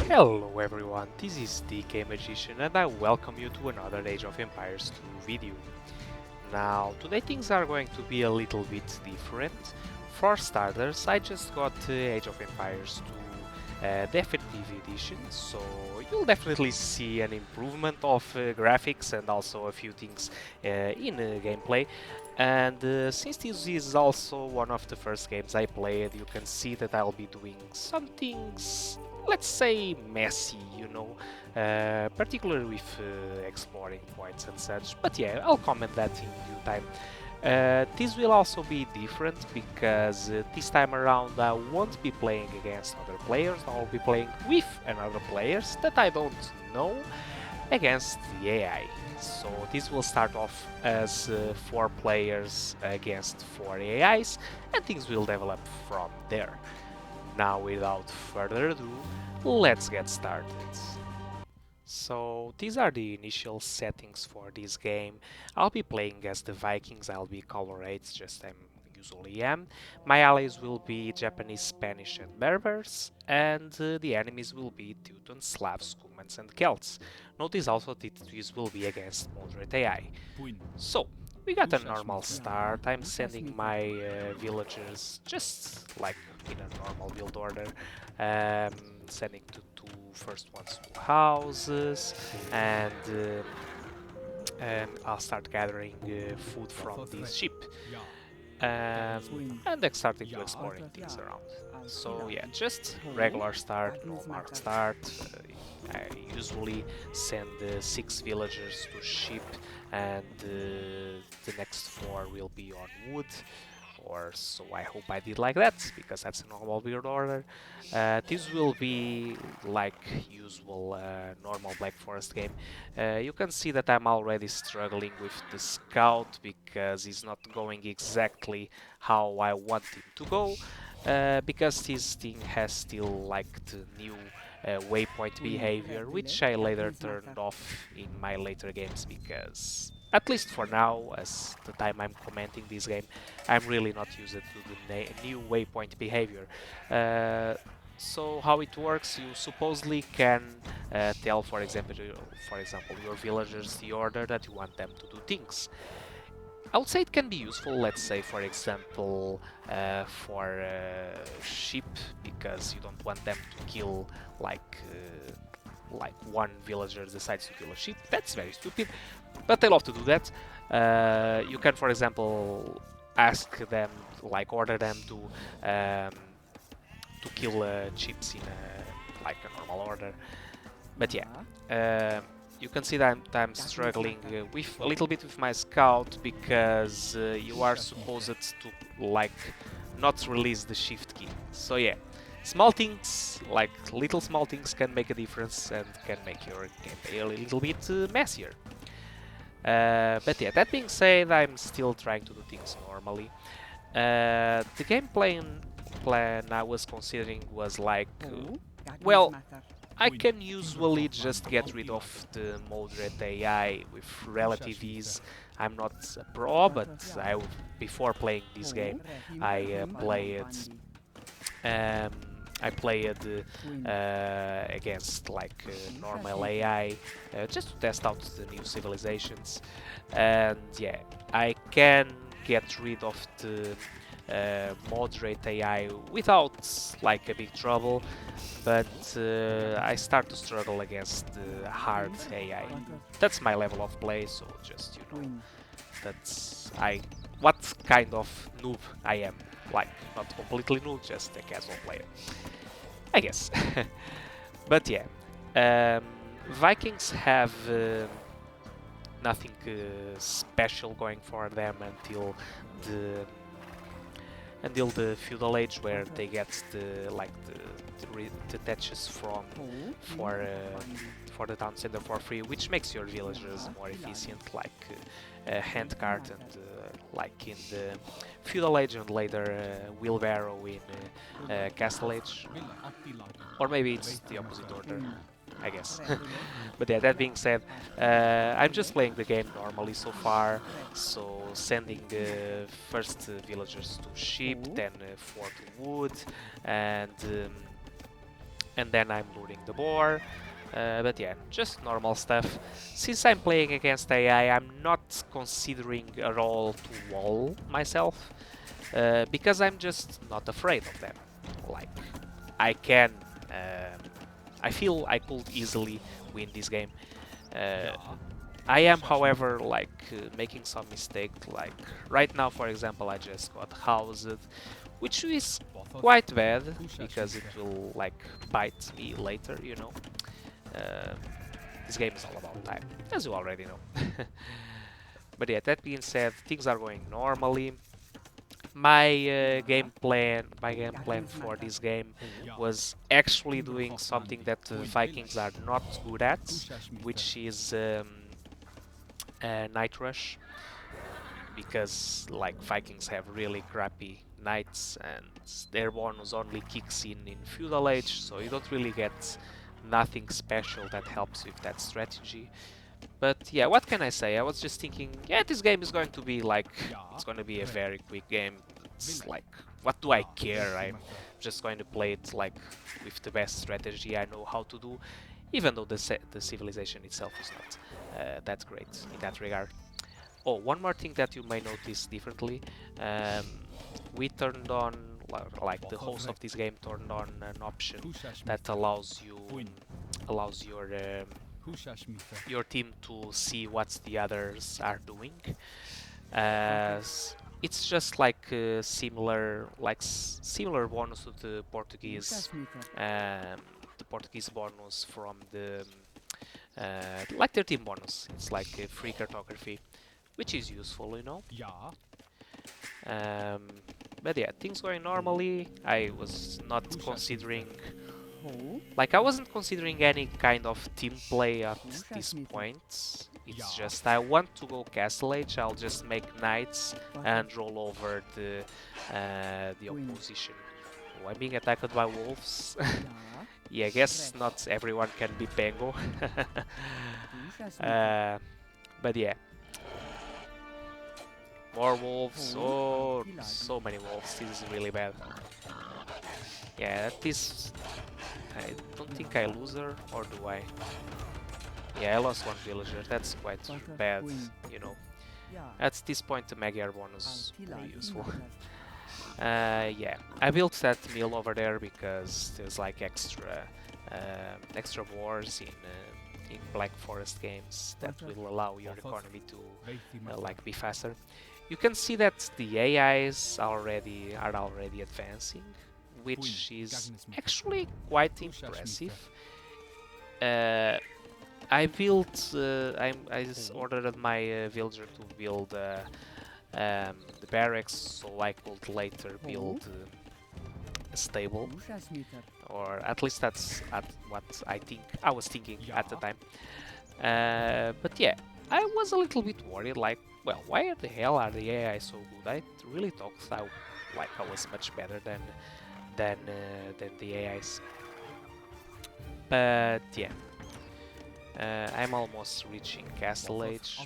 Hello everyone, this is DKmagician and I welcome you to another Age of Empires 2 video. Now, today things are going to be a little bit different. For starters, I just got Age of Empires 2 Definitive Edition, so you'll definitely see an improvement of graphics and also a few things in gameplay. And since this is also one of the first games I played, you can see that I'll be doing some things, let's say, messy, particularly with exploring points and such. But yeah, I'll comment that in due time. This will also be different because this time around I won't be playing against other players, I'll be playing with another players that I don't know against the AI. So this will start off as 4 players against 4 AIs and things will develop from there. Now without further ado, let's get started. So these are the initial settings for this game. I'll be playing as the Vikings, I'll be color 8, just I usually am. My allies will be Japanese, Spanish and Berbers, and the enemies will be Teutons, Slavs, Cumans and Celts. Notice also that these will be against moderate AI. So, we got a normal start. I'm sending my villagers just like in a normal build order, sending the 2 first ones to houses, and I'll start gathering food from this ship. And then starting to exploring things around. So yeah, just regular start, no marked start. I usually send 6 villagers to ship and the next 4 will be on wood. Or so I hope I did like that, because that's a normal build order. This will be like usual normal Black Forest game. You can see that I'm already struggling with the scout because he's not going exactly how I want him to go. Because this thing has still like the new waypoint behavior, which I later turned off in my later games because, at least for now, as the time I'm commenting this game, I'm really not used to the new waypoint behavior. So how it works, you supposedly can tell, for example, your villagers the order that you want them to do things. I would say it can be useful, let's say, for example, for sheep, because you don't want them to kill like one villager decides to kill a sheep. That's very stupid, but they love to do that. You can, for example, ask them, like order them to kill chips in like a normal order. But yeah, you can see that I'm struggling with a little bit with my scout because you are supposed to like not release the shift key. So yeah, small things, like little small things, can make a difference and can make your gameplay a little bit messier. But yeah, that being said, I'm still trying to do things normally. The gameplay plan I was considering was like, well, I can usually just get rid of the moderate AI with relative ease. I'm not a pro, but before playing this game, I played um, against like normal AI just to test out the new civilizations, and yeah, I can get rid of the moderate AI without like a big trouble, but I start to struggle against the hard AI. That's my level of play, so just that's what kind of noob I am. Like, not completely noob, just a casual player, I guess. But yeah, Vikings have nothing special going for them until the feudal age, where they get the thatches for the town center for free, which makes your villagers more efficient, like hand cart and like in the feudal age, and later wheelbarrow in castle age, or maybe it's the opposite order, I guess. But yeah, that being said, I'm just playing the game normally so far, so sending first villagers to sheep, then 4 to wood, and and then I'm luring the boar. But yeah, just normal stuff. Since I'm playing against AI, I'm not considering a role to wall myself, because I'm just not afraid of them. Like, I can, I feel I could easily win this game. I am, however, like making some mistake. Like right now, for example, I just got housed, which is quite bad because it will like bite me later, you know. Uh, this game is all about time, as you already know. But yeah, that being said, things are going normally. My game plan for this game was actually doing something that Vikings are not good at, which is Night Rush, because like Vikings have really crappy knights and their bonus only kicks in feudal age, so you don't really get nothing special that helps with that strategy. But yeah, what can I say? I was just thinking, yeah, this game is going to be like, it's going to be a very quick game. It's like, what do I care? I'm just going to play it like with the best strategy I know how to do, even though the civilization itself is not that great in that regard. Oh, one more thing that you may notice differently. Um, we turned on, like the host of this game turned on an option that allows your team to see what the others are doing. It's just like similar bonus to the Portuguese bonus from the like their team bonus. It's like a free cartography, which is useful, you know. Um, but yeah, things going normally. I was not considering, like I wasn't considering any kind of team play at this point. It's just I want to go Castle Age. I'll just make knights and roll over the opposition. Oh, I'm being attacked by wolves. Yeah, I guess not everyone can be Bengo. But yeah. More wolves. Oh, so many wolves. This is really bad. Yeah, this... I don't think I lose her, or do I? Yeah, I lost one villager. That's quite bad, you know. At this point, the Magyar bonus is really useful. Yeah, I built that mill over there because there's like extra wars in Black Forest games that will allow your economy to like be faster. You can see that the AIs are already advancing, which is actually quite impressive. I just ordered my villager to build the barracks, so I could later build a stable, or at least that's what I was thinking at the time. But yeah, I was a little bit worried, like, well, why the hell are the AI so good? I really thought I was much better than the AIs. But yeah, I'm almost reaching Castle Age.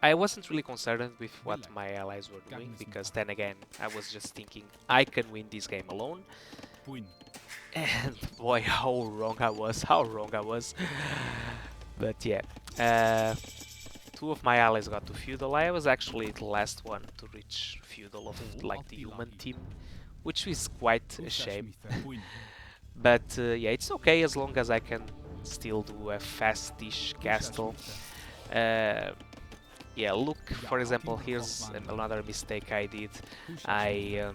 I wasn't really concerned with what my allies were doing, because then again, I was just thinking I can win this game alone. And boy, how wrong I was, But yeah, two of my allies got to feudal. I was actually the last one to reach feudal of like the human team, which is quite a shame. But yeah, it's okay as long as I can still do a fast-ish castle. Yeah, look, for example, here's another mistake I did. I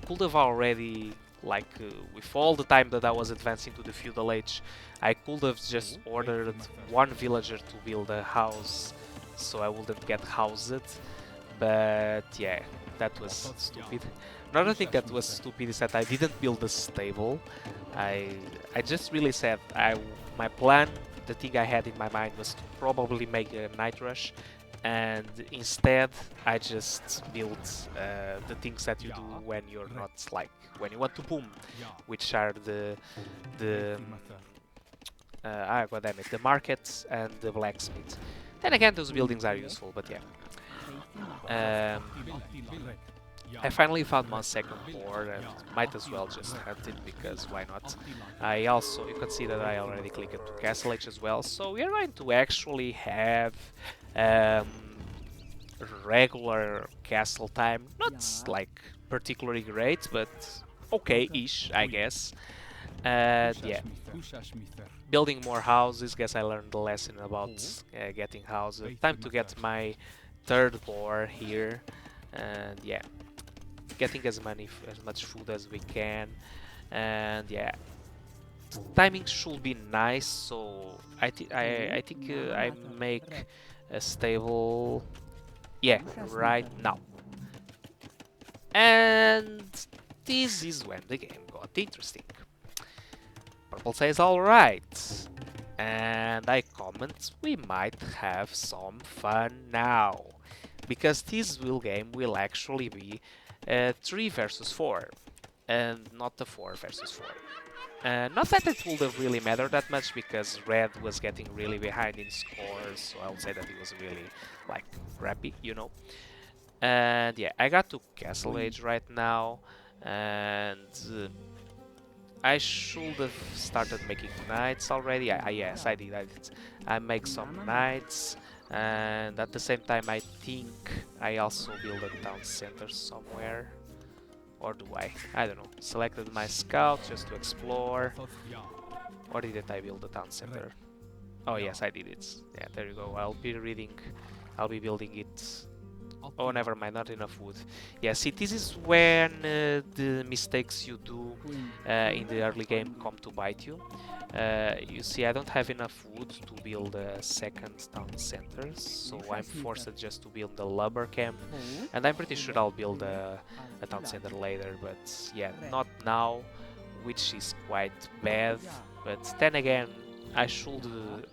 could have already, like, with all the time that I was advancing to the feudal age, I could have just ordered one villager to build a house so I wouldn't get housed. But yeah, that was stupid. Another thing that was stupid is that I didn't build a stable. I just really said my plan, the thing I had in my mind, was to probably make a night rush, and instead I just built the things that you do when you're not, like, when you want to boom, which are the god damn it, the markets and the blacksmith. Then again, those buildings are useful, but yeah. I finally found my second board and might as well just hunt it because why not. I also, you can see that I already clicked to Castle Age as well, so we are going to actually have um, regular castle time, not like particularly great, but okay-ish, I guess. And yeah, building more houses. Guess I learned the lesson about getting houses. Time to get my third boar here, and yeah, getting as much food as we can. And yeah, timing should be nice. So I think I make a stable. Yeah, right now. And this is when the game got interesting. Purple says alright. And I comment we might have some fun now. Because this game will actually be 3 versus 4. And not the 4 versus 4. Not that it would have really mattered that much because Red was getting really behind in scores, so I would say that it was really like crappy, you know. And yeah, I got to Castle Age right now, and I should have started making knights already. Yes, I did. I make some knights, and at the same time, I think I also build a town center somewhere. Or do I? I don't know. Selected my scout just to explore. Or did I build a town center? Oh yes, I did it. Yeah, there you go. I'll be building it. Oh, never mind, not enough wood. Yeah, see, this is when the mistakes you do in the early game come to bite you. You see, I don't have enough wood to build a second town center, so I'm forced just to build the lumber camp. And I'm pretty sure I'll build a town center later, but yeah, not now, which is quite bad. But then again, I should,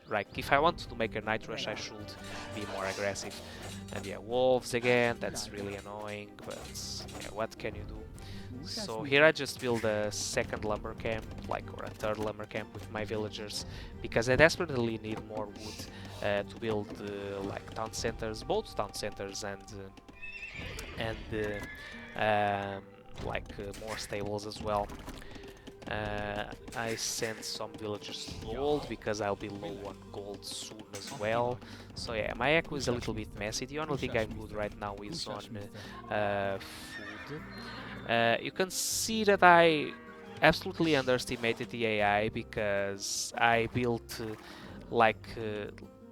like, if I want to make a night rush, I should be more aggressive. And yeah, wolves again, that's really annoying, but yeah, what can you do? So here I just build a second lumber camp, like, or a third lumber camp with my villagers, because I desperately need more wood to build like town centers, both town centers and like more stables as well. I sent some villagers to gold because I'll be low on gold soon as well. So yeah, my echo is a little bit messy. The only thing I'm good right now is on food. You can see that I absolutely underestimated the AI because I built like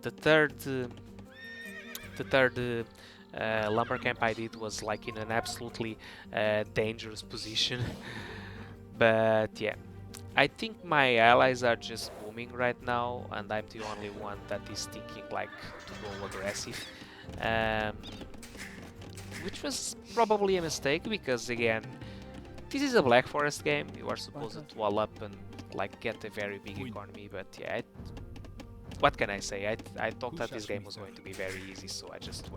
the third lumber camp I did was like in an absolutely dangerous position. But yeah, I think my allies are just booming right now, and I'm the only one that is thinking like to go aggressive. Um, which was probably a mistake because again, this is a Black Forest game. You are supposed to wall up and like get a very big economy, but yeah, what can I say? I thought that this game was going to be very easy, so I just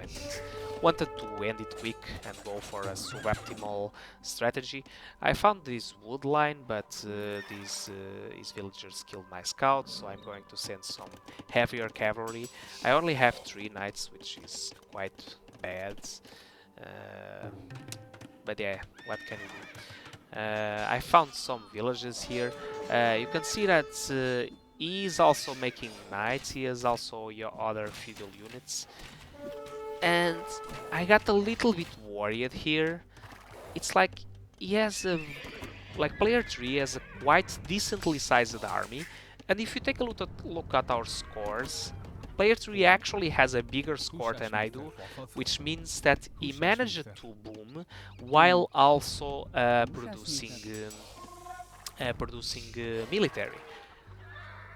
wanted to end it quick and go for a suboptimal strategy. I found this wood line, but these villagers killed my scouts, so I'm going to send some heavier cavalry. I only have 3 knights, which is quite bad. But yeah, what can you do? I found some villages here. You can see that he is also making knights, he has also your other feudal units. And I got a little bit worried here. It's like he has a... like player 3 has a quite decently sized army. And if you take a look at our scores, player 3 actually has a bigger score than I do, which means that he managed to boom while also producing military.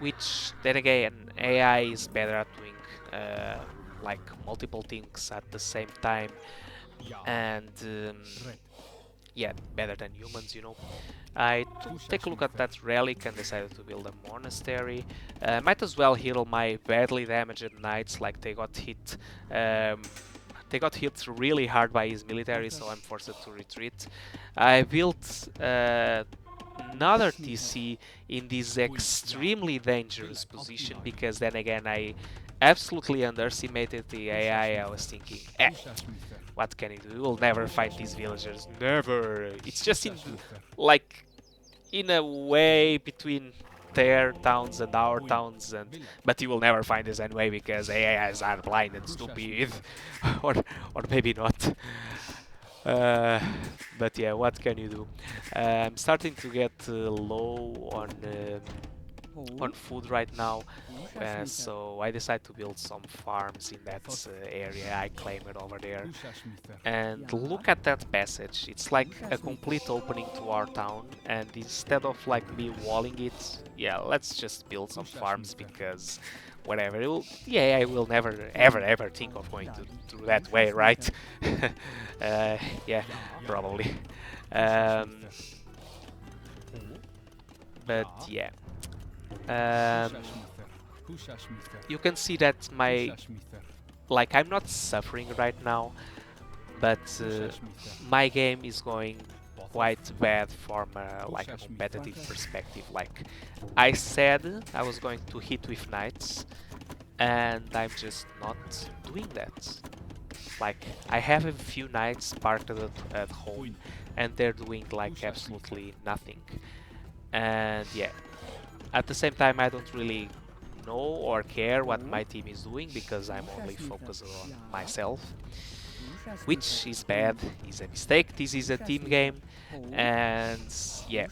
Which then again, AI is better at doing like multiple things at the same time, and yeah, better than humans, you know. I take a look at that relic and decided to build a monastery. Might as well heal my badly damaged knights, like they got hit. They got hit really hard by his military, so I'm forced to retreat. I built another TC in this extremely dangerous position because then again I absolutely underestimated the AI. I was thinking, what can it do? We will never fight these villagers. Never. It's just like in a way between their towns and our towns, but you will never find us anyway because AIs are blind and stupid, or maybe not. Uh, but yeah, what can you do? I'm starting to get low on food right now, so I decided to build some farms in that area I claimed over there. And look at that passage, it's like a complete opening to our town, and instead of like me walling it, yeah, let's just build some farms because whatever, yeah, I will never ever think of going to that way, right? Yeah, probably. Um, but yeah. Um, you can see that I'm not suffering right now, but my game is going quite bad from like a competitive perspective. Like I said, I was going to hit with knights, and I'm just not doing that. Like I have a few knights parked at home, and they're doing like absolutely nothing. And yeah, at the same time, I don't really know or care what my team is doing because I'm only focused on myself, which is bad, is a mistake. This is a team game, and yeah,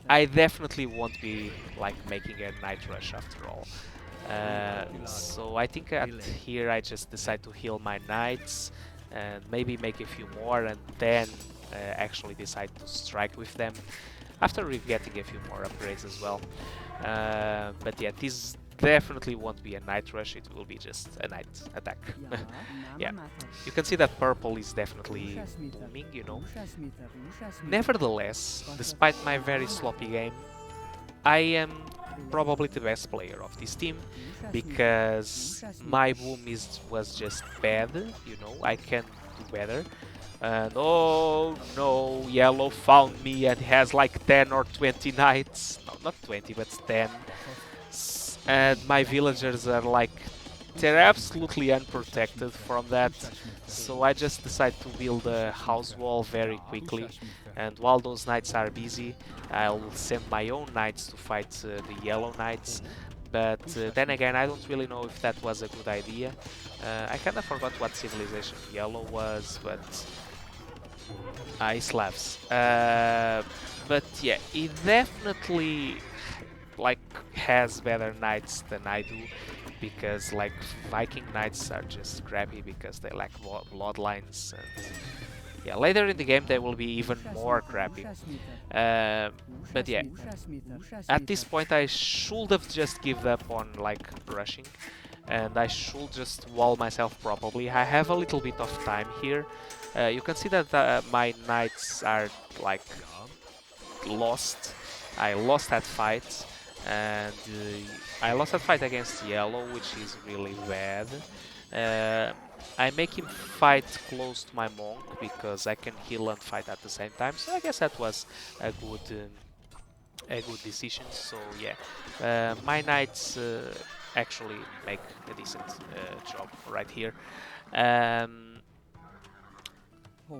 I definitely won't be like making a night rush after all. So I think at here I just decide to heal my knights and maybe make a few more, and then actually decide to strike with them after getting a few more upgrades as well. But yeah, this definitely won't be a night rush, it will be just a night attack. Yeah, you can see that purple is definitely booming, you know. Nevertheless, despite my very sloppy game, I am probably the best player of this team because my boom was just bad, you know, I can do better. And oh no, yellow found me and has like 10 or 20 knights. No, not 20, but 10. And my villagers are like, they're absolutely unprotected from that. So I just decided to build a house wall very quickly. And while those knights are busy, I'll send my own knights to fight the yellow knights. But then again, I don't really know if that was a good idea. I kinda forgot what civilization yellow was, but Slavs. But yeah, he definitely like has better knights than I do, because like Viking knights are just crappy because they lack bloodlines, and yeah, later in the game they will be even more crappy. But yeah, at this point I should have just given up on like rushing, and I should just wall myself properly. I have a little bit of time here. You can see that my knights are like lost. I lost that fight, and I lost that fight against yellow, which is really bad. I make him fight close to my monk because I can heal and fight at the same time. So I guess that was a good decision. So yeah, my knights actually make a decent job right here. Um,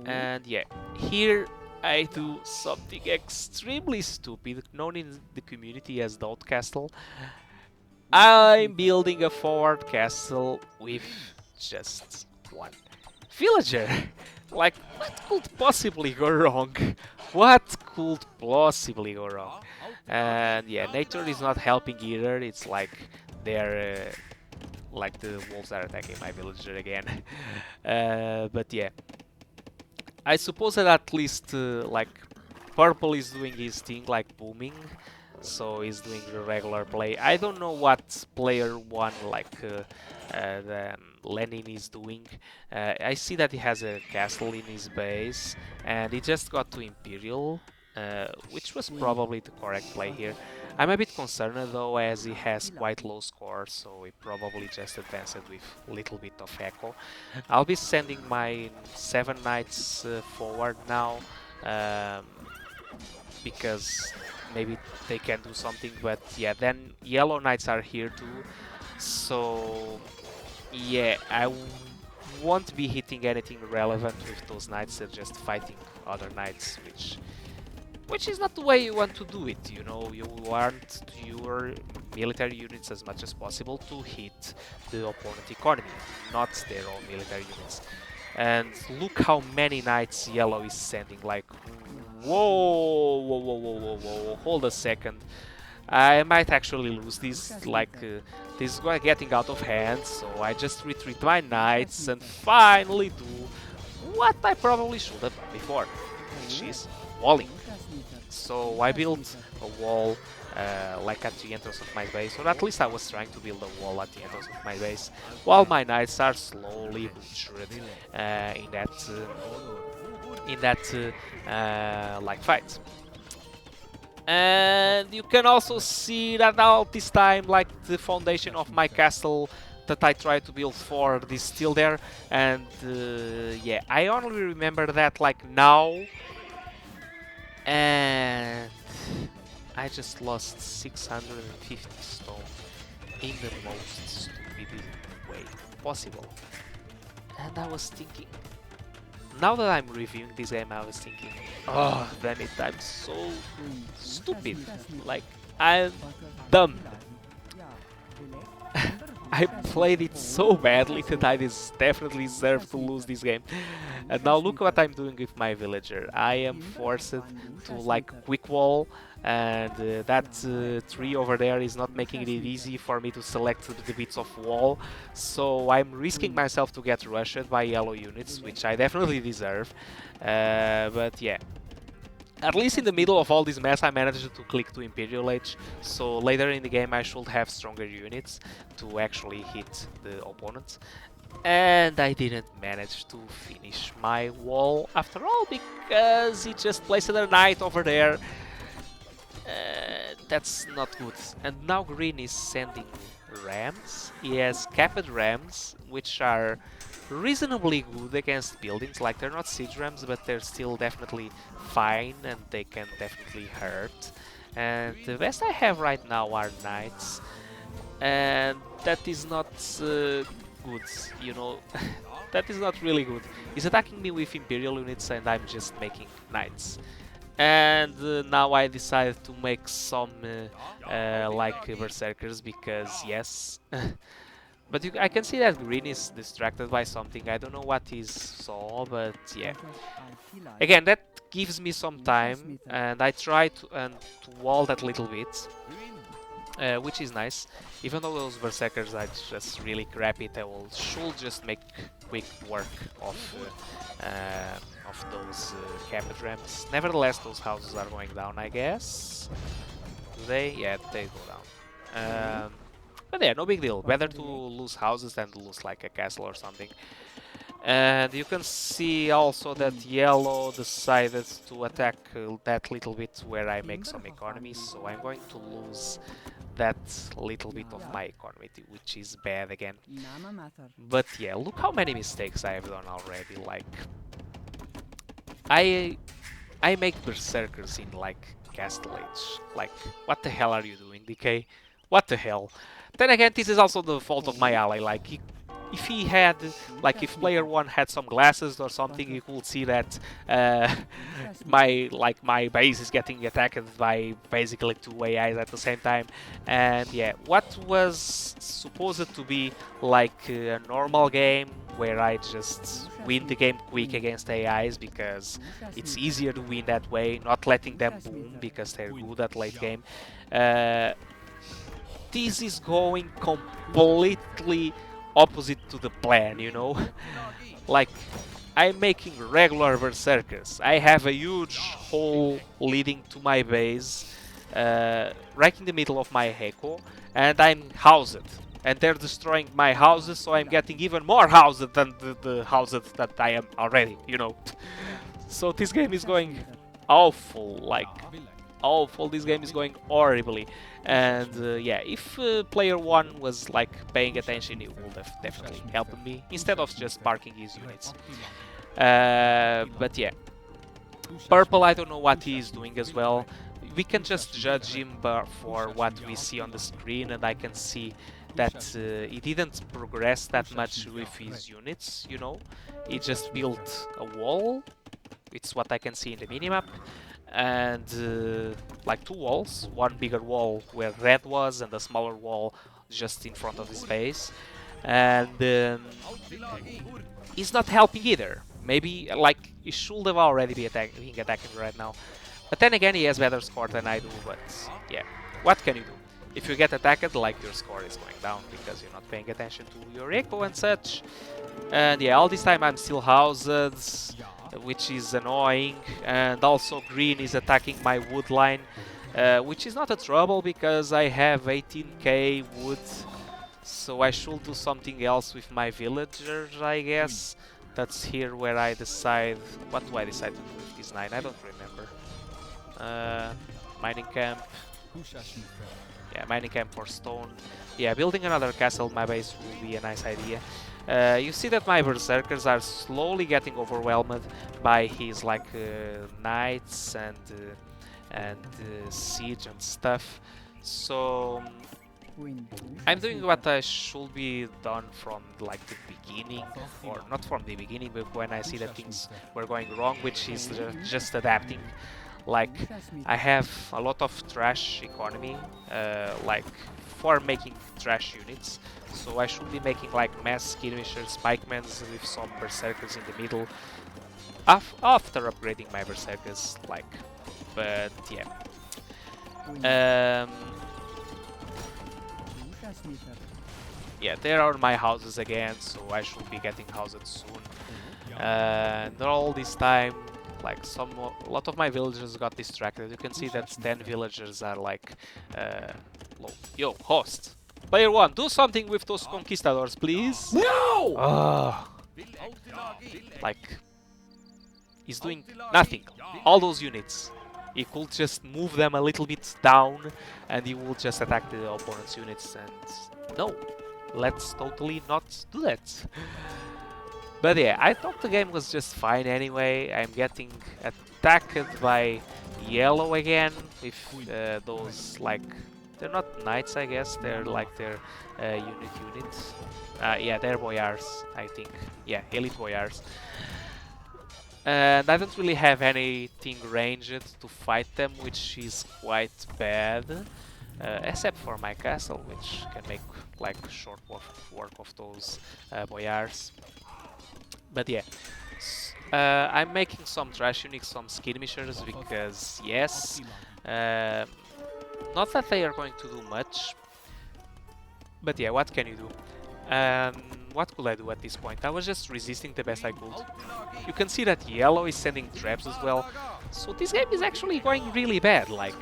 and yeah, here I do something extremely stupid, known in the community as the Castle. I'm building a forward castle with just one villager. Like, what could possibly go wrong? What could possibly go wrong? And yeah, nature is not helping either. It's like they're like the wolves are attacking my villager again. But yeah, I suppose that at least like purple is doing his thing, like booming, so he's doing the regular play. I don't know what player one like Lenin is doing. I see that he has a castle in his base, and he just got to Imperial, which was probably the correct play here. I'm a bit concerned though, as he has quite low score, so he probably just advanced with a little bit of echo. I'll be sending my 7 knights forward now, um, because maybe they can do something, but yeah, then yellow knights are here too, so yeah, won't be hitting anything relevant with those knights. They're just fighting other knights, which is not the way you want to do it. You know, you want your military units as much as possible to hit the opponent economy, not their own military units. And look how many knights yellow is sending. Like, whoa, whoa, whoa, whoa, whoa, whoa. Hold a second. I might actually lose this. Like, this is getting out of hand. So I just retreat my knights and finally do what I probably should have done before, which is walling. So I built a wall like at the entrance of my base, or at least I was trying to build a wall at the entrance of my base, while my knights are slowly butchered in that like fight. And you can also see that all this time, like the foundation of my castle that I tried to build for is still there. And yeah, I only remember that like now. And I just lost 650 stone in the most stupid way possible. And I was thinking, now that I'm reviewing this game, I was thinking, oh damn it, I'm so stupid. Like, I'm dumb. I played it so badly that I definitely deserve to lose this game. And now look what I'm doing with my villager. I am forced to like quick wall, and that tree over there is not making it easy for me to select the bits of wall. So I'm risking myself to get rushed by yellow units, which I definitely deserve. But yeah. At least in the middle of all this mess, I managed to click to Imperial Age, so later in the game I should have stronger units to actually hit the opponents. And I didn't manage to finish my wall after all, because he just placed a knight over there. That's not good. And now green is sending rams. He has capped rams, which are reasonably good against buildings. Like, they're not siege rams, but they're still definitely fine and they can definitely hurt. And the best I have right now are knights, and that is not good, you know. That is not really good. He's attacking me with imperial units and I'm just making knights. And now I decided to make some like berserkers, because yes. But I can see that green is distracted by something. I don't know what he saw, but yeah. Again, that gives me some time, and I try to wall that little bit, which is nice. Even though those berserkers are just really crappy, should just make quick work of those capped ramps. Nevertheless, those houses are going down, I guess. Do they? Yeah, they go down. But yeah, no big deal. Better to lose houses than to lose like a castle or something. And you can see also that yellow decided to attack that little bit where I make some economy, so I'm going to lose that little bit of my economy, which is bad again. But yeah, look how many mistakes I have done already. Like, I make berserkers in like Castle Age. Like, what the hell are you doing, DK? What the hell? Then again, this is also the fault of my ally. Like, if he had, like, if player 1 had some glasses or something, you could see that my base is getting attacked by basically 2 AIs at the same time. And yeah, what was supposed to be like a normal game where I just win the game quick against AIs because it's easier to win that way, not letting them boom because they're good at late game. This is going completely opposite to the plan, you know? Like, I'm making regular berserkers. I have a huge hole leading to my base, right in the middle of my echo, and I'm housed. And they're destroying my houses, so I'm getting even more housed than the houses that I am already, you know? So this game is going awful, like, awful. This game is going horribly. And yeah, if player 1 was like paying attention, he would have definitely helped me instead of just parking his units. But yeah, purple, I don't know what he is doing as well. We can just judge him for what we see on the screen, and I can see that he didn't progress that much with his units, you know. He just built a wall. It's what I can see in the minimap. And like 2 walls, one bigger wall where red was and a smaller wall just in front of his base. And he's not helping either. Maybe like he should have already being attacking right now. But then again, he has better score than I do. But yeah, what can you do? If you get attacked, like, your score is going down because you're not paying attention to your echo and such. And yeah, all this time I'm still housed, which is annoying. And also green is attacking my wood line, which is not a trouble because I have 18k wood. So I should do something else with my villagers, I guess. That's here where I decide... What do I decide to do with this 9? I don't remember. Mining camp. Yeah, mining camp for stone. Yeah, building another castle in my base will be a nice idea. You see that my berserkers are slowly getting overwhelmed by his like knights and siege and stuff. So I'm doing what I should be done from like the beginning, or not from the beginning, but when I see that things were going wrong, which is just adapting. Like, I have a lot of trash economy, like for making trash units, so I should be making like mass skirmishers, spikemans with some berserkers in the middle, after upgrading my berserkers, like, but yeah. Yeah, there are my houses again, so I should be getting housed soon. And all this time, like a lot of my villagers got distracted. You can see that 10 villagers are like low. Yo, host, player 1, do something with those conquistadors, please. No! Like, he's doing nothing. All those units, he could just move them a little bit down, and he will just attack the opponent's units. And no, let's totally not do that. But yeah, I thought the game was just fine anyway. I'm getting attacked by yellow again with those, like, they're not knights, I guess, they're like their units. Yeah, they're boyars, I think. Yeah, elite boyars. And I don't really have anything ranged to fight them, which is quite bad. Except for my castle, which can make like short work of those boyars. But yeah, I'm making some trash units, some skirmishers, because yes, not that they are going to do much, but yeah, what can you do? What could I do at this point? I was just resisting the best I could. You can see that yellow is sending traps as well, so this game is actually going really bad. Like,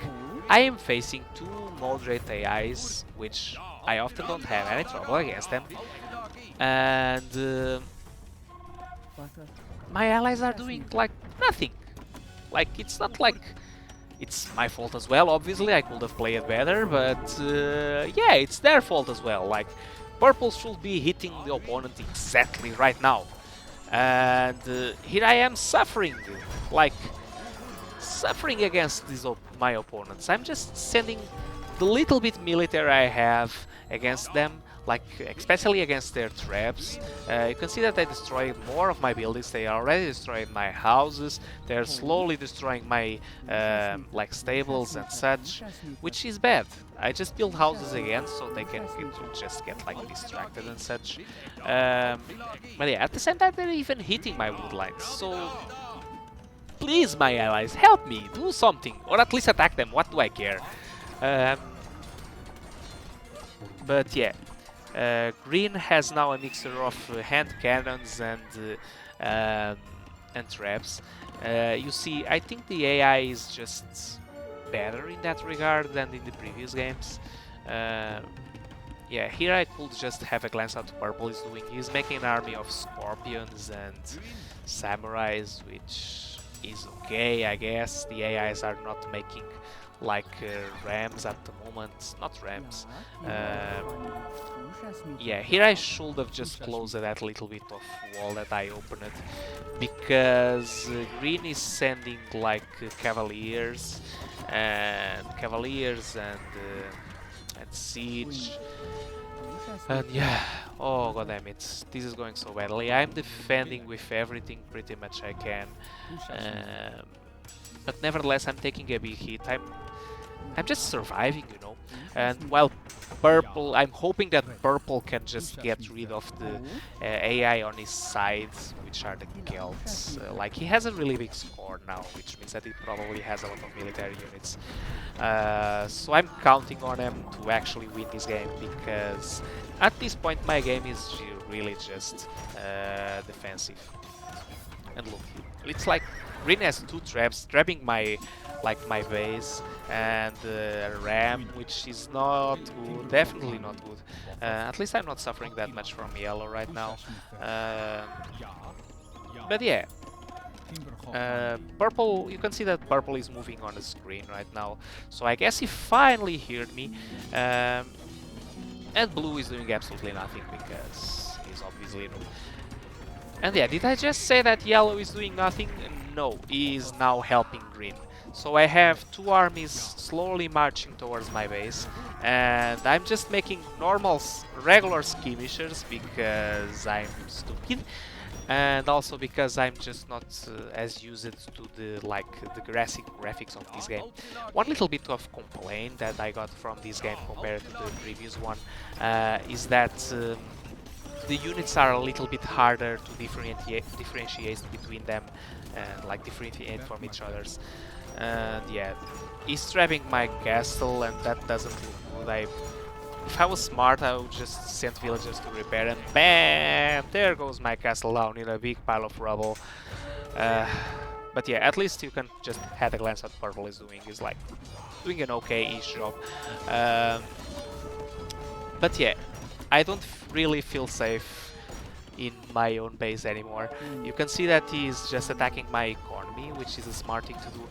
I am facing 2 moderate AIs, which I often don't have any trouble against them, and my allies are doing like nothing. Like, it's not like it's my fault as well, obviously. I could have played better, but yeah, it's their fault as well. Like, purple should be hitting the opponent exactly right now, and here I am suffering, like suffering against my opponents. I'm just sending the little bit military I have against them, like especially against their traps. You can see that they destroyed more of my buildings. They already destroyed my houses. They're slowly destroying my like stables and such, which is bad. I just build houses again so they can just get like distracted and such. But yeah, at the same time they're even hitting my wood lines. So please, my allies, help me, do something, or at least attack them. What do I care? But yeah. Green has now a mixture of hand cannons and traps. You see, I think the AI is just better in that regard than in the previous games. Yeah, here I could just have a glance at what purple is doing. He's making an army of scorpions and samurais, which is okay, I guess. The AIs are not making like rams at the moment, not rams. Yeah, here I should have just closed that little bit of wall that I opened, because green is sending like cavaliers and siege. And yeah, oh god damn it, this is going so badly. I'm defending with everything pretty much I can, but nevertheless I'm taking a big hit. I'm just surviving, you know. And while purple, I'm hoping that purple can just get rid of the AI on his side, which are the Celts. Like, he has a really big score now, which means that he probably has a lot of military units. So I'm counting on him to actually win this game, because at this point my game is really just defensive. And look, it's like green has two traps, trapping my base, and ram, which is not good, definitely not good. At least I'm not suffering that much from yellow right now. But yeah, purple, you can see that purple is moving on the screen right now, so I guess he finally heard me. And blue is doing absolutely nothing because he's obviously noob. And yeah, did I just say that yellow is doing nothing? No, he is now helping green. So I have two armies slowly marching towards my base, and I'm just making regular skirmishers because I'm stupid, and also because I'm just not as used to the graphics of this game. One little bit of complaint that I got from this game compared to the previous one is that the units are a little bit harder to differentiate between them and like differentiate from each others. And yeah, he's trapping my castle, and that doesn't look good. If I was smart, I would just send villagers to repair, and BAM! There goes my castle down in a big pile of rubble. But yeah, at least you can just have a glance at what purple is doing. He's like doing an okay-ish job. But yeah, I don't really feel safe in my own base anymore. You can see that he's just attacking my economy, which is a smart thing to do.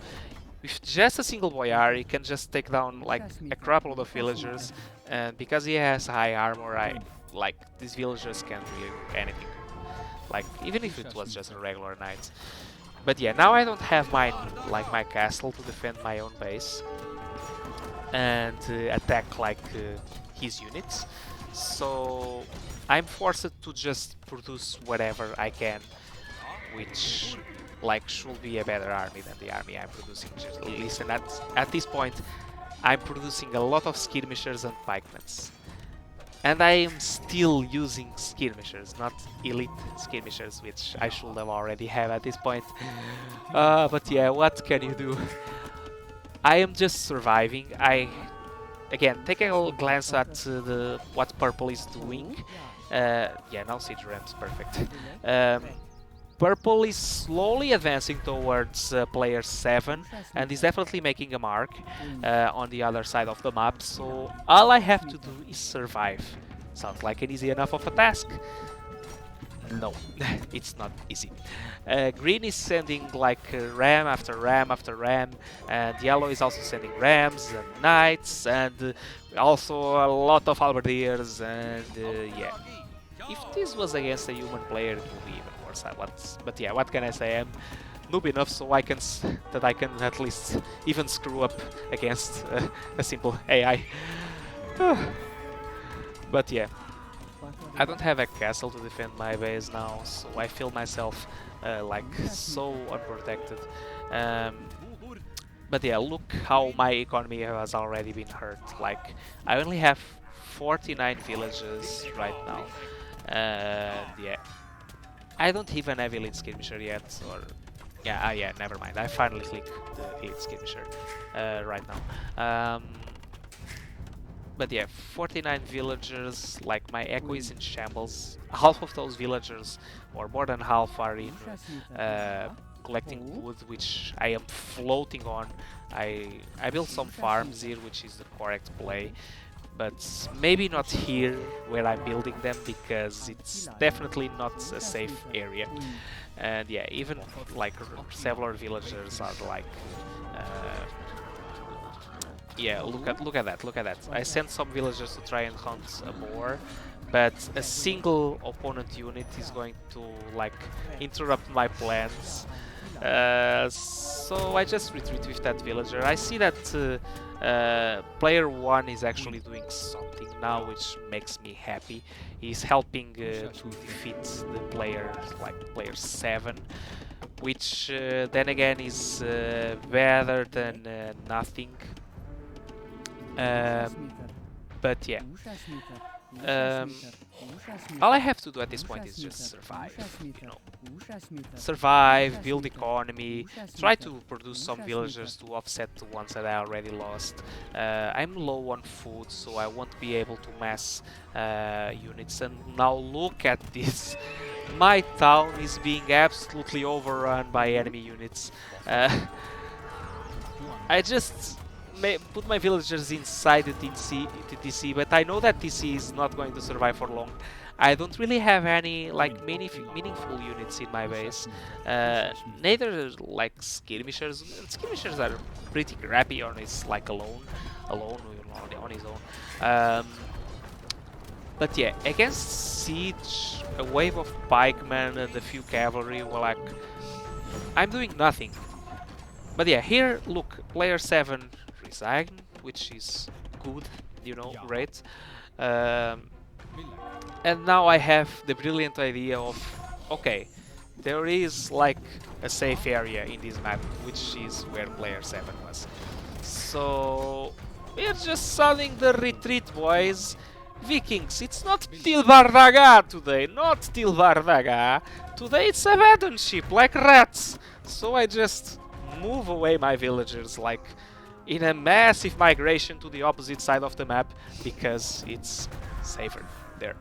With just a single boyar, he can just take down like a crap load of villagers, and because he has high armor, these villagers can't really do anything. Like, even if it was just a regular knight. But yeah, now I don't have my castle to defend my own base and attack his units. So I'm forced to just produce whatever I can, which should be a better army than the army I'm producing. Just listen, at this point I'm producing a lot of skirmishers and pikemen, and I am still using skirmishers, not elite skirmishers, which I should have already have at this point. But yeah, what can you do? I am just surviving. Again, take a little glance at what purple is doing. Yeah, now siege ram's perfect. Purple is slowly advancing towards player 7, and is definitely making a mark on the other side of the map, so all I have to do is survive. Sounds like an easy enough of a task. No, it's not easy. Green is sending ram after ram after ram, and yellow is also sending rams and knights, and also a lot of halberdiers, and yeah. If this was against a human player, it would be even worse. But yeah, what can I say? I'm noob enough so I can at least even screw up against a simple AI. But yeah, I don't have a castle to defend my base now, so I feel myself so unprotected. But yeah, look how my economy has already been hurt. I only have 49 villages right now. Yeah, I don't even have elite skirmisher yet, or yeah, never mind. I finally clicked the elite skirmisher right now. But yeah, 49 villagers. My echo is in shambles. Half of those villagers, or more than half, are in collecting wood, which I am floating on. I built some farms here, which is the correct play. But maybe not here where I'm building them, because it's definitely not a safe area. And yeah, even several villagers are yeah, look at that. I sent some villagers to try and hunt a boar, but a single opponent unit is going to interrupt my plans. So I just retreat with that villager. I see that Player 1 is actually doing something now which makes me happy. He's helping to defeat the players like player 7, which then again is better than nothing. But yeah, all I have to do at this point is just survive, you know. Survive, build economy, try to produce some villagers to offset the ones that I already lost. I'm low on food, so I won't be able to mass units. And now look at this. My town is being absolutely overrun by enemy units. I just put my villagers inside the TC, but I know that TC is not going to survive for long. I don't really have any like meaningful units in my base. Neither like skirmishers. Skirmishers are pretty crappy on his like alone on his own. But yeah, against siege, a wave of pikemen and a few cavalry, well, like I'm doing nothing. But yeah, here look, player 7 resigned, which is good, you know, great. And now I have the brilliant idea of, okay, there is like a safe area in this map, which is where player 7 was. So we're just sounding the retreat, boys. Vikings, it's not Til Vardaga today, not Til Vardaga. Today it's a abandoned ship, like rats. So I just move away my villagers like in a massive migration to the opposite side of the map because it's safer there.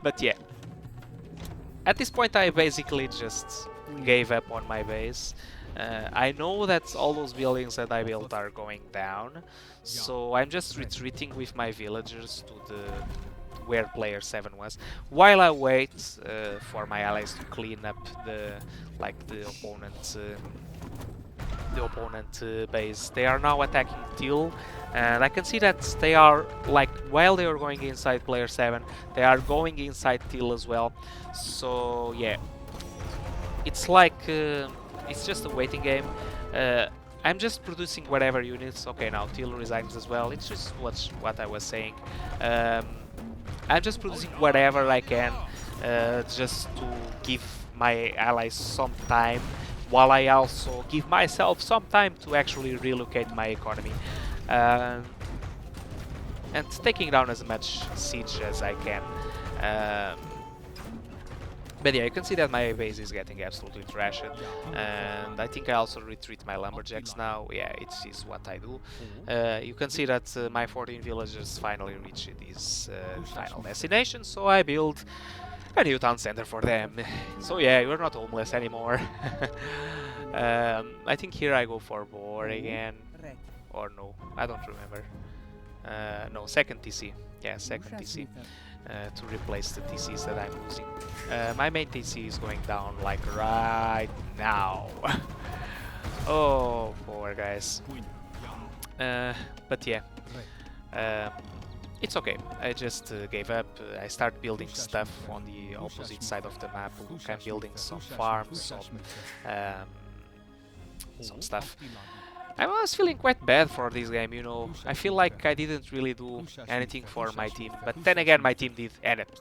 But yeah, at this point I basically just gave up on my base. I know that all those buildings that I built are going down, so I'm just retreating with my villagers to the where player 7 was, while I wait for my allies to clean up the opponent base. They are now attacking Til, and I can see that they are like while they are going inside player 7, they are going inside Til as well. So yeah, it's like it's just a waiting game. I'm just producing whatever units. Okay, now Til resigns as well. It's just what I was saying. I'm just producing whatever I can just to give my allies some time, while I also give myself some time to actually relocate my economy. And taking down as much siege as I can. But yeah, you can see that my base is getting absolutely trashed, and I think I also retreat my lumberjacks now. Yeah, it is what I do. You can see that my 14 villagers finally reached this final destination, so I build a new town center for them. So yeah, you're not homeless anymore. I think here I go for war again, or no, I don't remember. No, second TC. Yeah, second TC. To replace the TCs that I'm losing. My main TC is going down like right now. Oh, poor guys. But yeah, it's okay. I just gave up. I start building stuff on the opposite side of the map. Look, I'm building some farms, some stuff. I was feeling quite bad for this game, you know. I feel like I didn't really do anything for my team, but then again my team did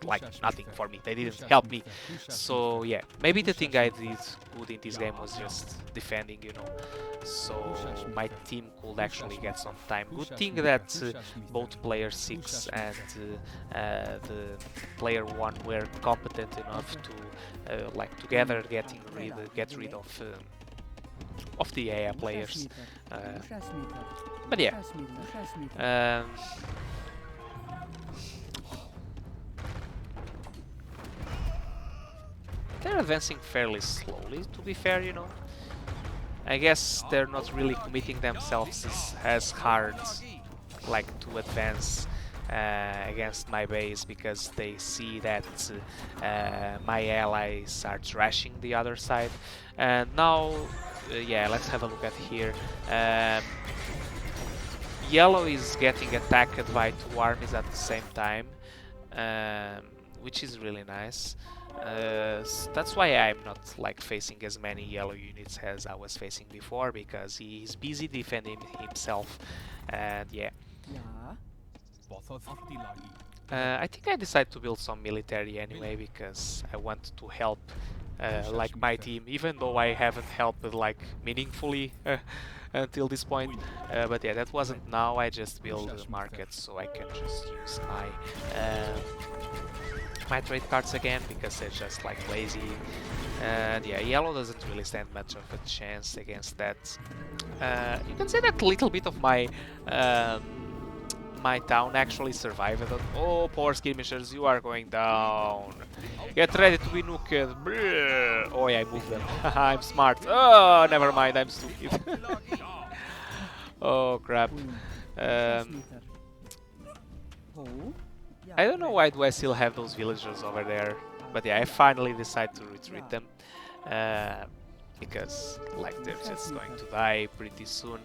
like nothing for me. They didn't help me. So yeah, maybe the thing I did good in this game was just defending, you know. So my team could actually get some time. Good thing that both player 6 and the player 1 were competent enough to like together get rid of the AI players. But yeah, they're advancing fairly slowly, to be fair, you know. I guess they're not really committing themselves as hard like to advance against my base, because they see that my allies are trashing the other side. And now yeah, let's have a look at here. Yellow is getting attacked by 2 armies at the same time, which is really nice. That's why I'm not like facing as many yellow units as I was facing before, because he's busy defending himself, and yeah. I think I decided to build some military anyway because I want to help like my team, even though I haven't helped like meaningfully until this point. But yeah, that wasn't now. I just build markets so I can just use my trade cards again because they're just like lazy. And yeah, yellow doesn't really stand much of a chance against that. You can say that a little bit of my my town actually survived. Oh, poor skirmishers, you are going down. Get ready to be nuked. Brrr. Oh yeah, I moved them. I'm smart. Oh, never mind, I'm stupid. Oh crap. I don't know why do I still have those villagers over there, but yeah, I finally decided to retreat them. Because like they're just going to die pretty soon.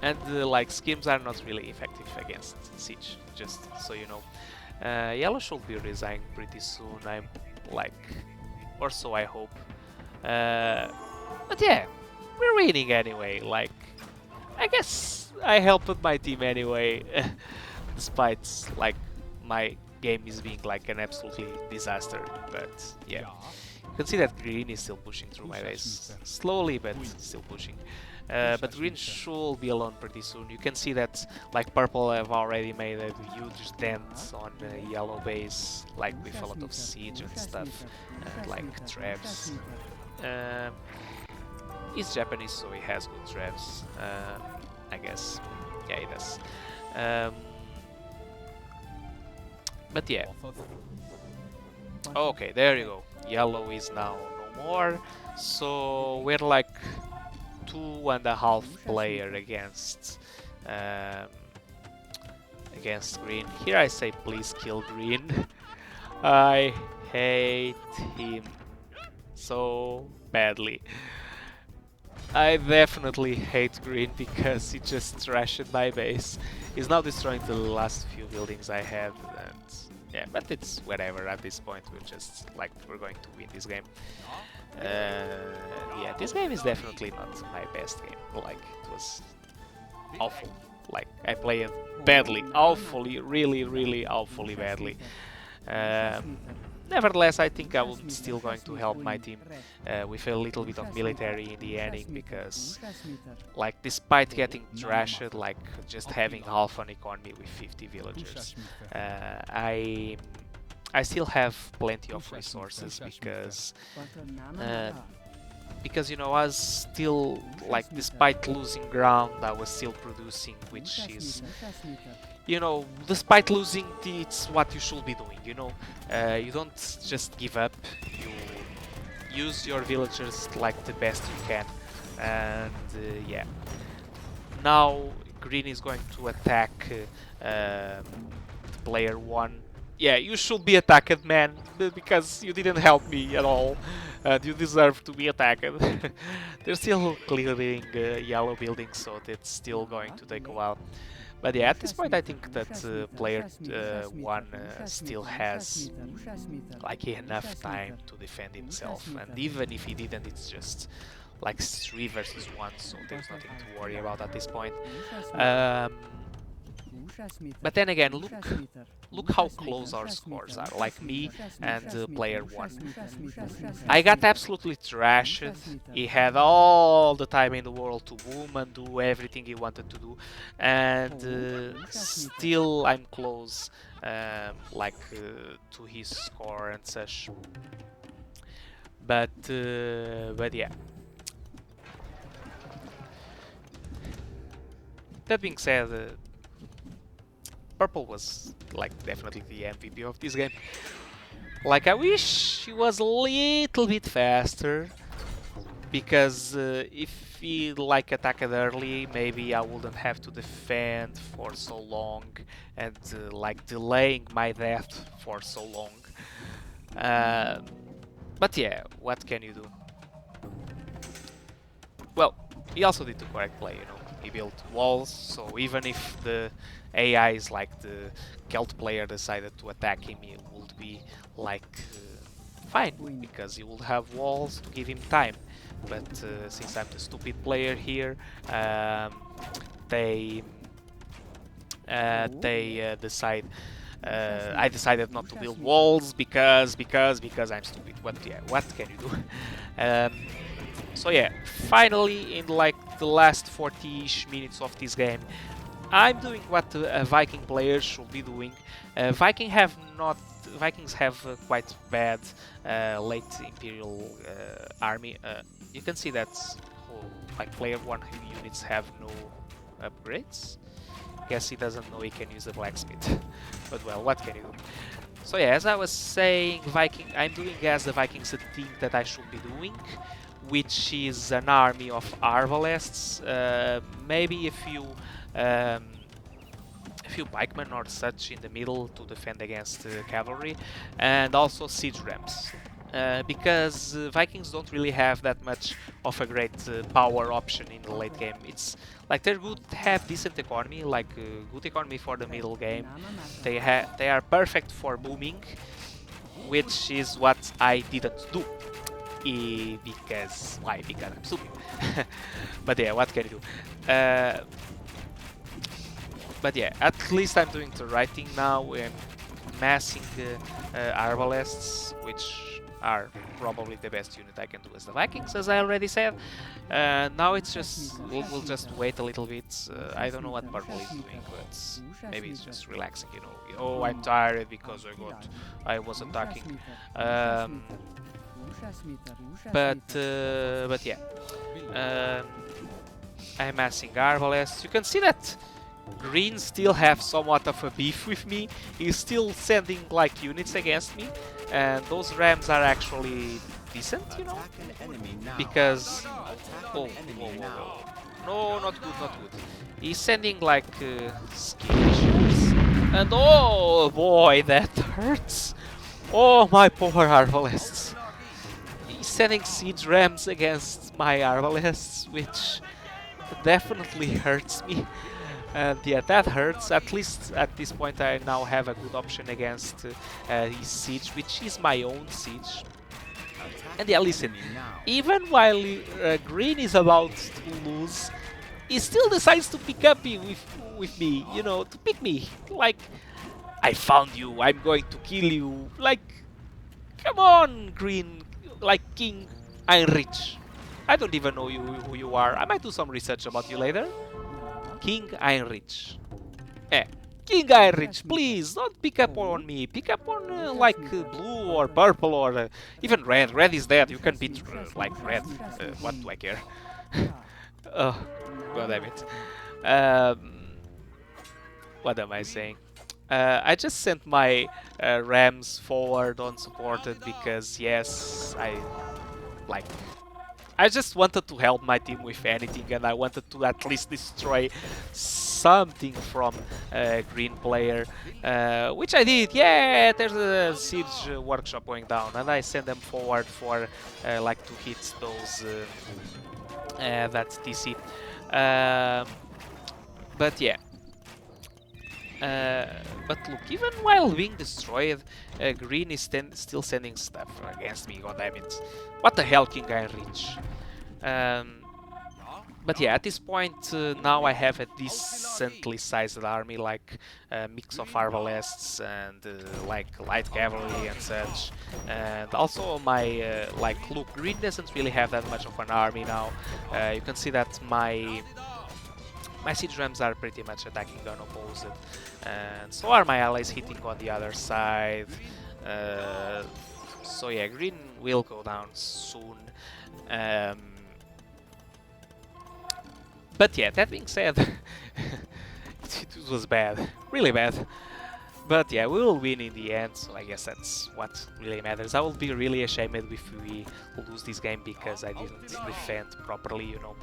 And like schemes are not really effective against siege, just so you know. Yellow should be resigning pretty soon, I'm like, or so I hope. But yeah, we're winning anyway, like, I guess I helped my team anyway, despite like my game is being like an absolutely disaster, but yeah. You can see that green is still pushing through my base, slowly but still pushing. But green should be alone pretty soon. You can see that like purple have already made a huge dent on yellow base, like with a lot of siege and stuff, like traps. He's Japanese, so he has good traps, I guess. Yeah, he does. But yeah. Okay, there you go. Yellow is now no more, so we're like 2.5 player against green. Here I say please kill green. I hate him so badly. I definitely hate green because he just trashed my base. He's now destroying the last few buildings I had, and yeah, but it's whatever at this point. We're just like, we're going to win this game. Yeah, this game is definitely not my best game. Like, it was awful. Like, I played badly, awfully, really awfully badly. Nevertheless, I think I'm still going to help my team with a little bit of military in the ending, because like, despite getting trashed, like just having half an economy with 50 villagers, I still have plenty of resources because you know, I was still like, despite losing ground, I was still producing, which is, you know, despite losing, it's what you should be doing, you know. You don't just give up, you use your villagers like the best you can. And yeah, now green is going to attack player 1. Yeah, you should be attacked, man, because you didn't help me at all. You deserve to be attacked. They're still clearing yellow buildings, so that's still going to take a while. But yeah, at this point I think that player 1 still has like enough time to defend himself, and even if he didn't, it's just like 3 versus 1, so there's nothing to worry about at this point. But then again, look how close our scores are, like me and player 1. I got absolutely trashed. He had all the time in the world to boom and do everything he wanted to do, and still I'm close like to his score and such. But yeah. That being said, purple was like definitely the MVP of this game. Like, I wish he was a little bit faster, because if he like attacked early, maybe I wouldn't have to defend for so long and like delaying my death for so long. But yeah, what can you do? Well, he also did the correct play, you know. he built walls, so even if the AI is like the Celt player decided to attack him, it would be like fine, because he would have walls to give him time. But since I'm the stupid player here, they decide. I decided not to build walls because I'm stupid. What can you do? So yeah, finally in like the last 40-ish minutes of this game, I'm doing what a Viking player should be doing. Vikings have quite bad late Imperial army. You can see that like player 1 units have no upgrades. Guess he doesn't know he can use the blacksmith. But well, what can you do? So yeah, as I was saying, I'm doing as the Vikings think that I should be doing, which is an army of Arvalests, maybe a few pikemen or such in the middle to defend against cavalry, and also siege rams. Because Vikings don't really have that much of a great power option in the late game. It's like they're good, have decent economy, like good economy for the middle game. They are perfect for booming, which is what I didn't do. Because I'm stupid. But yeah, what can you do? But yeah, at least I'm doing the right thing now. I'm massing Arbalests, which are probably the best unit I can do as the Vikings, as I already said. Now it's just we'll just wait a little bit. I don't know what Purple is doing, but maybe it's just relaxing, you know. Oh, I'm tired because I was attacking. But yeah, I'm massing Arbalests. You can see that Green still have somewhat of a beef with me. He's still sending like units against me, and those rams are actually decent, you know, because no, not good. He's sending like skirmishers, and oh boy, that hurts. Oh, my poor Arvalests. He's sending siege rams against my Arvalests, which definitely hurts me. And yeah, that hurts. At least at this point I now have a good option against his siege, which is my own siege. And yeah, listen, even while Green is about to lose, he still decides to pick up with me, you know, to pick me. Like, I found you, I'm going to kill you. Like, come on, Green, like King Heinrich. I don't even know who you are. I might do some research about you later. King Heinrich. King Heinrich, please don't pick up on me. Pick up on like blue or purple or even red. Red is dead. You can beat like red. What do I care? Oh, god damn it. What am I saying? I just sent my rams forward unsupported because yes, I just wanted to help my team with anything, and I wanted to at least destroy something from green player, which I did. Yeah, there's a siege workshop going down, and I send them forward for like to hit those that TC. But yeah. But look, even while being destroyed, Green is still sending stuff against me, goddammit. What the hell, King Heinrich? But yeah, at this point, now I have a decently sized army, like a mix of Arvalests and like light cavalry and such. And also my, like, look, Green doesn't really have that much of an army now. You can see that my siege rams are pretty much attacking unopposed, and so are my allies hitting on the other side. So yeah, Green will go down soon. But yeah, that being said, it was bad, really bad. But yeah, we will win in the end, so I guess that's what really matters. I will be really ashamed if we lose this game because I didn't defend properly, you know.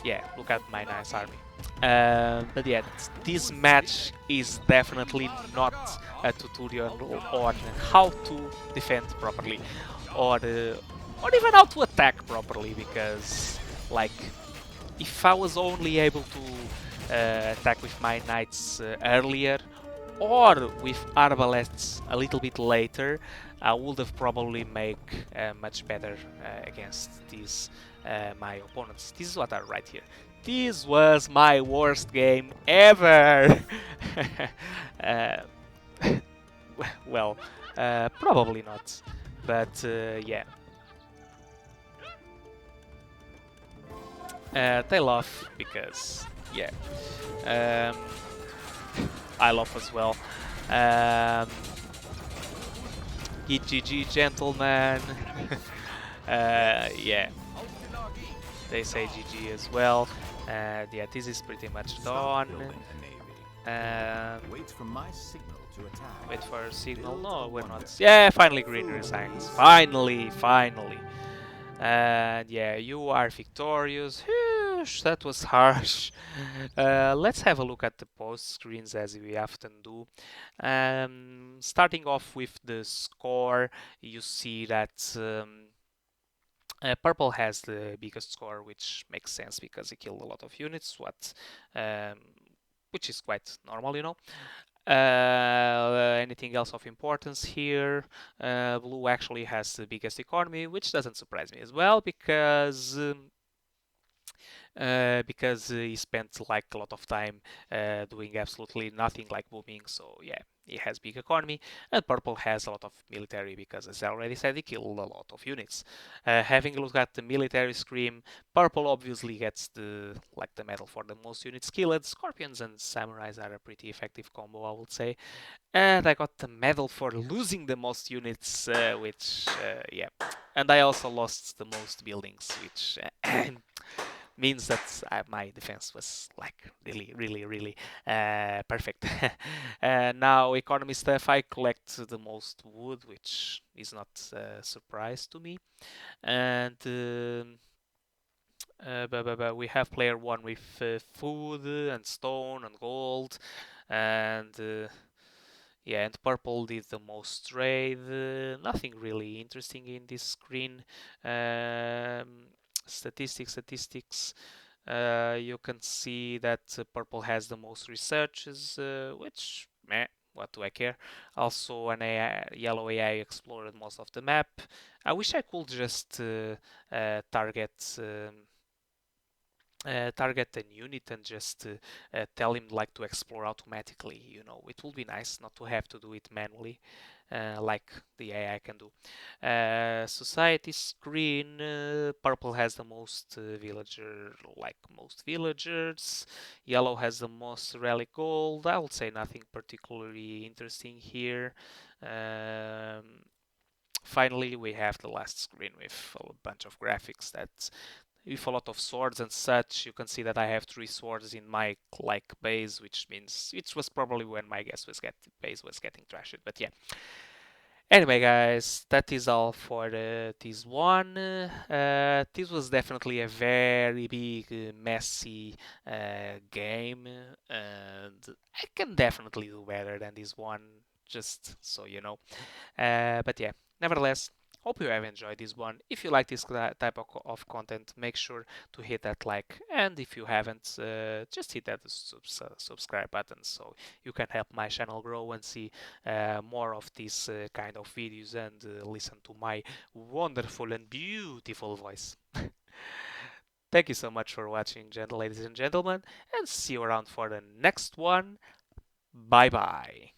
Yeah, look at my nice army. But yeah, this match is definitely not a tutorial on how to defend properly, or even how to attack properly, because like if I was only able to attack with my knights earlier, or with arbalets a little bit later, I would have probably make much better against these my opponents. This is what I write here. This was my worst game ever. uh, well, probably not, but yeah. They laugh because yeah, um, I laugh as well. Um, GG gentlemen. Yeah, they say GG as well. Yeah, this is pretty much done. Wait for my signal to attack. Wait for a signal. No, we're not. Yeah, finally green resigns. Finally, finally. And yeah, you are victorious. Whew, that was harsh. Let's have a look at the post screens as we often do. Starting off with the score, you see that Purple has the biggest score, which makes sense because he killed a lot of units, um, which is quite normal, you know. Anything else of importance here? Blue actually has the biggest economy, which doesn't surprise me as well because he spent like a lot of time doing absolutely nothing like booming. So yeah, he has big economy, and Purple has a lot of military because, as I already said, he killed a lot of units. Having a look at the military scream, Purple obviously gets the medal for the most units killed. Scorpions and Samurais are a pretty effective combo, I would say. And I got the medal for losing the most units, which yeah, and I also lost the most buildings, which means that my defense was like really perfect. Now economy stuff, I collect the most wood, which is not a surprise to me. And we have player one with food and stone and gold, and yeah, and purple did the most trade. Nothing really interesting in this screen. Statistics. You can see that purple has the most researches, which meh, what do I care? Also, yellow AI explored most of the map. I wish I could just target. Target an unit and just tell him like to explore automatically. You know, it would be nice not to have to do it manually, like the AI can do. Society screen. Purple has the most most villagers. Yellow has the most relic gold. I would say nothing particularly interesting here. Finally, we have the last screen with a bunch of graphics that with a lot of swords and such. You can see that I have 3 swords in my base, which means it was probably when my base was getting trashed. But yeah. Anyway, guys, that is all for this one. This was definitely a very big, messy game, and I can definitely do better than this one, just so you know. But yeah, nevertheless, hope you have enjoyed this one. If you like this type of content, make sure to hit that like, and if you haven't, just hit that subscribe button so you can help my channel grow and see more of these kind of videos and listen to my wonderful and beautiful voice. Thank you so much for watching, ladies and gentlemen, and see you around for the next one. Bye bye.